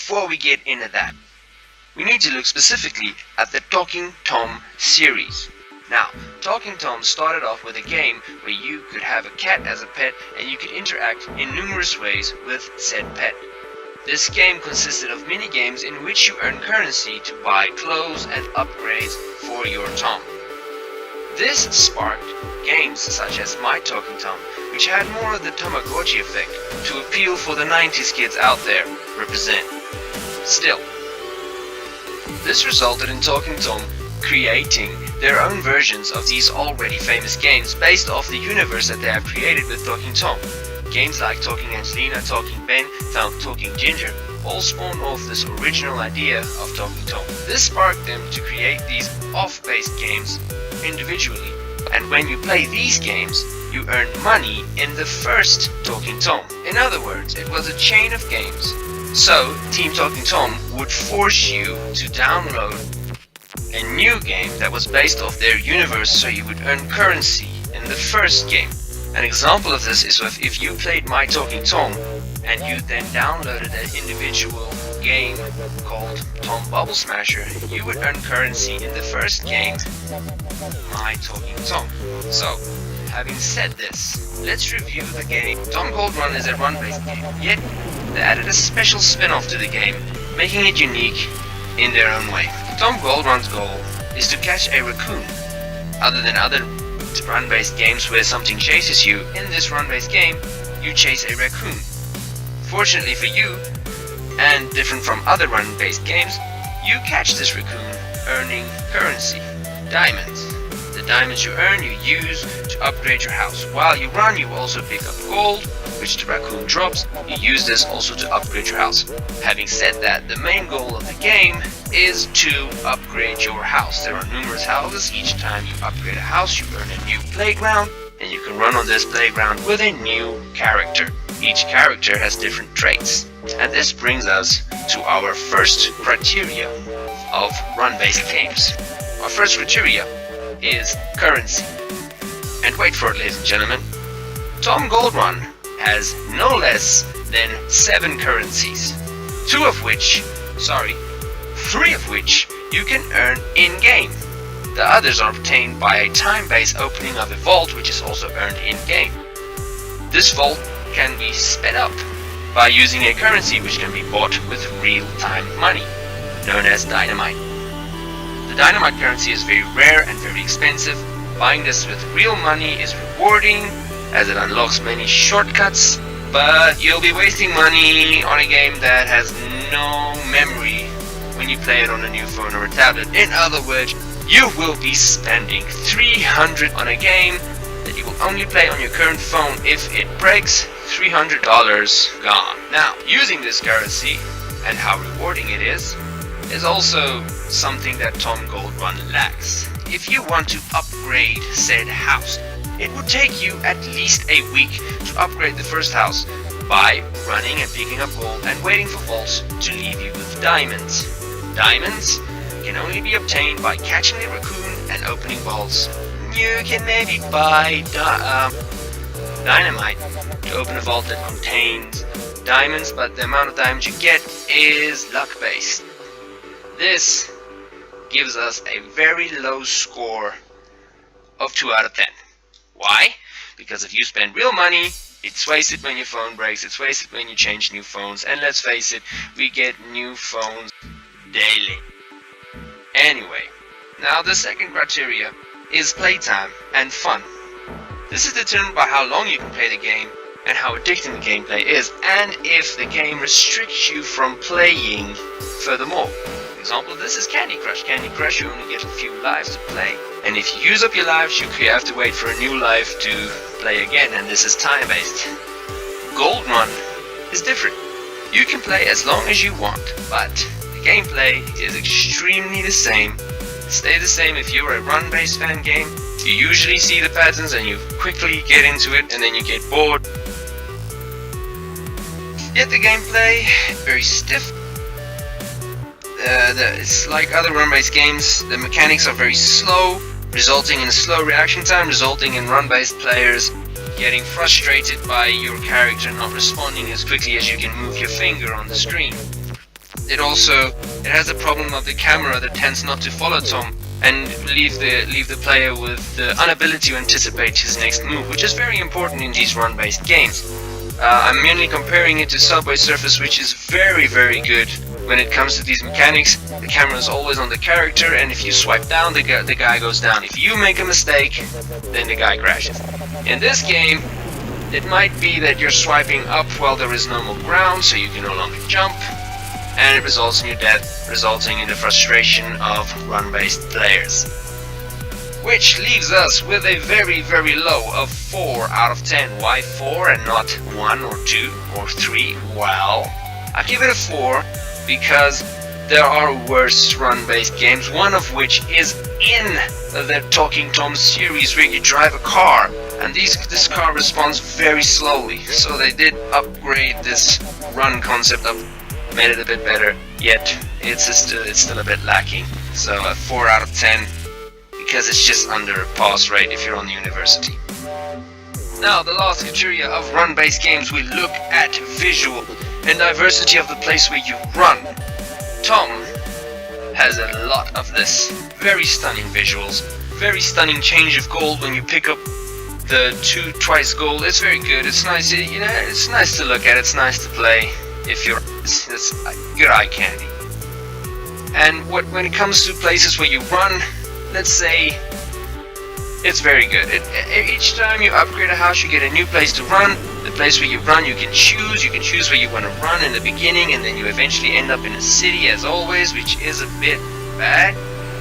before we get into that, we need to look specifically at the Talking Tom series. Now, Talking Tom started off with a game where you could have a cat as a pet and you could interact in numerous ways with said pet. This game consisted of mini games in which you earn currency to buy clothes and upgrades for your Tom. This sparked games such as My Talking Tom, which had more of the Tamagotchi effect to appeal for the 90s kids out there represent. Still, this resulted in Talking Tom creating their own versions of these already famous games based off the universe that they have created with Talking Tom. Games like Talking Angelina, Talking Ben, Talking Ginger all spawned off this original idea of Talking Tom. This sparked them to create these off-based games individually, and when you play these games, you earn money in the first Talking Tom. In other words, it was a chain of games. So, Team Talking Tom would force you to download a new game that was based off their universe so you would earn currency in the first game. An example of this is if you played My Talking Tom and you then downloaded an individual game called Tom Bubble Smasher, you would earn currency in the first game, My Talking Tom. So, having said this, let's review the game. Tom Gold Run is a run-based game, yet they added a special spin-off to the game, making it unique in their own way. Tom Gold Run's goal is to catch a raccoon. Other than other run-based games where something chases you, in this run-based game, you chase a raccoon. Fortunately for you, and different from other run-based games, you catch this raccoon, earning currency, diamonds. The diamonds you earn, you use to upgrade your house. While you run, you also pick up gold, which the raccoon drops. You use this also to upgrade your house. Having said that, the main goal of the game is to upgrade your house. There are numerous houses. Each time you upgrade a house, you earn a new playground, and you can run on this playground with a new character. Each character has different traits. And this brings us to our first criteria of run-based games. Our first criteria is currency. And wait for it, ladies and gentlemen. Tom Gold Run has no less than 7 currencies. 3 of which you can earn in-game. The others are obtained by a time-based opening of a vault, which is also earned in-game. This vault can be sped up by using a currency which can be bought with real-time money, known as dynamite. The dynamite currency is very rare and very expensive. Buying this with real money is rewarding, as it unlocks many shortcuts, but you'll be wasting money on a game that has no memory when you play it on a new phone or a tablet. In other words, you will be spending $300 on a game that you will only play on your current phone. If it breaks, $300 gone. Now, using this currency and how rewarding it is also something that Tom Gold Run lacks. If you want to upgrade said house, it would take you at least a week to upgrade the first house by running and picking up gold and waiting for vaults to leave you with diamonds. Diamonds can only be obtained by catching the raccoon and opening vaults. You can maybe buy dynamite to open a vault that contains diamonds, but the amount of diamonds you get is luck-based. This gives us a very low score of 2 out of 10. Why? Because if you spend real money, it's wasted when your phone breaks, it's wasted when you change new phones, and let's face it, we get new phones daily. Anyway, now the second criteria is playtime and fun. This is determined by how long you can play the game and how addicting the gameplay is, and if the game restricts you from playing furthermore. For example, this is Candy Crush. Candy Crush, you only get a few lives to play, and if you use up your lives, you have to wait for a new life to play again, and this is time-based. Gold Run is different. You can play as long as you want, but the gameplay is extremely the same. Stay the same if you're a run-based fan game. You usually see the patterns and you quickly get into it, and then you get bored. Yet the gameplay, very stiff. It's like other run-based games. The mechanics are very slow, resulting in a slow reaction time, resulting in run-based players getting frustrated by your character not responding as quickly as you can move your finger on the screen. it has the problem of the camera that tends not to follow Tom and leave the player with the inability to anticipate his next move, which is very important in these run-based games. I'm mainly comparing it to Subway Surfers, which is very good when it comes to these mechanics. The camera is always on the character, and if you swipe down, the guy goes down. If you make a mistake, then the guy crashes. In this game, it might be that you're swiping up while there is normal ground, so you can no longer jump, and it results in your death, resulting in the frustration of run-based players. Which leaves us with a very low of 4 out of 10. Why 4 and not 1 or 2 or 3? Well, I give it a 4 because there are worse run-based games, one of which is in the Talking Tom series where you drive a car, and this car responds very slowly, so they did upgrade this run concept up, made it a bit better, yet it's still a bit lacking. So a 4 out of 10, because it's just under a pass rate if you're on the university. Now, the last criteria of run-based games, we look at visual and diversity of the place where you run. Tom has a lot of this. Very stunning visuals, very stunning change of gold when you pick up the twice gold. It's very good. It's nice. You know, it's nice to look at. It's nice to play. If you're, it's good eye candy. And when it comes to places where you run, let's say it's very good. Each time you upgrade a house, you get a new place to run. The place where you run, you can choose. You can choose where you want to run in the beginning, and then you eventually end up in a city as always, which is a bit bad.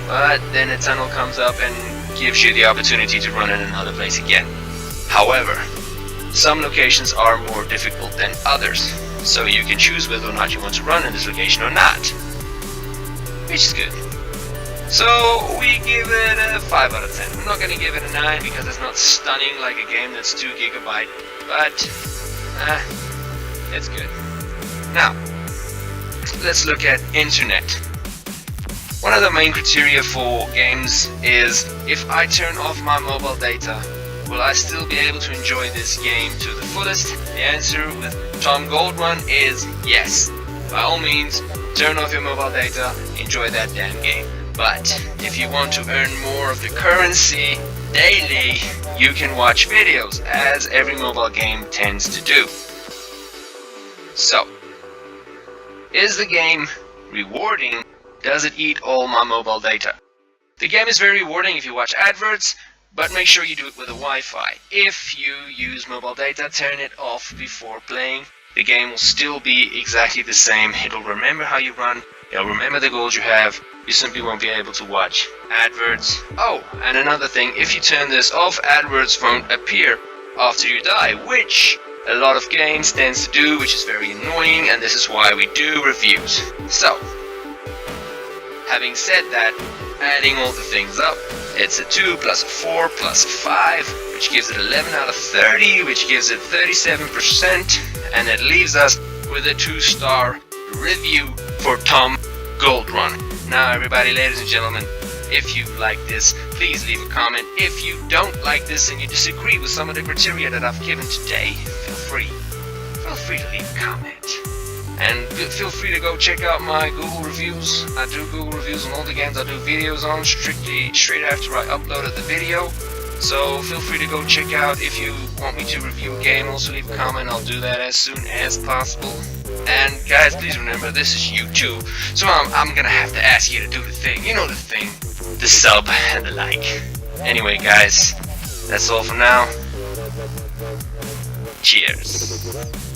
But then a tunnel comes up and gives you the opportunity to run in another place again. However, some locations are more difficult than others, so you can choose whether or not you want to run in this location or not, which is good. So we give it a 5 out of 10. I'm not going to give it a 9 because it's not stunning like a game that's 2 GB, but it's good. Now, let's look at internet. One of the main criteria for games is, if I turn off my mobile data, will I still be able to enjoy this game to the fullest? The answer with Tom Gold Run is yes. By all means, turn off your mobile data, enjoy that damn game. But if you want to earn more of the currency daily, you can watch videos, as every mobile game tends to do. So, is the game rewarding? Does it eat all my mobile data? The game is very rewarding if you watch adverts, but make sure you do it with a Wi-Fi. If you use mobile data, turn it off before playing. The game will still be exactly the same. It'll remember how you run, it'll remember the goals you have. You simply won't be able to watch adverts. Oh, and another thing, if you turn this off, adverts won't appear after you die, which a lot of games tends to do, which is very annoying, and this is why we do reviews. So, having said that, adding all the things up, it's a 2 plus a 4 plus a 5, which gives it 11 out of 30, which gives it 37%, and it leaves us with a 2-star review for Tom Gold Run. Now everybody, ladies and gentlemen, if you like this, please leave a comment. If you don't like this and you disagree with some of the criteria that I've given today, feel free to leave a comment. And feel free to go check out my Google reviews. I do Google reviews on all the games I do videos on, straight after I uploaded the video. So feel free to go check out if you want me to review a game. Also leave a comment, I'll do that as soon as possible. And guys, please remember, this is YouTube, so I'm gonna have to ask you to do the thing. You know the thing, the sub and the like. Anyway guys, that's all for now. Cheers.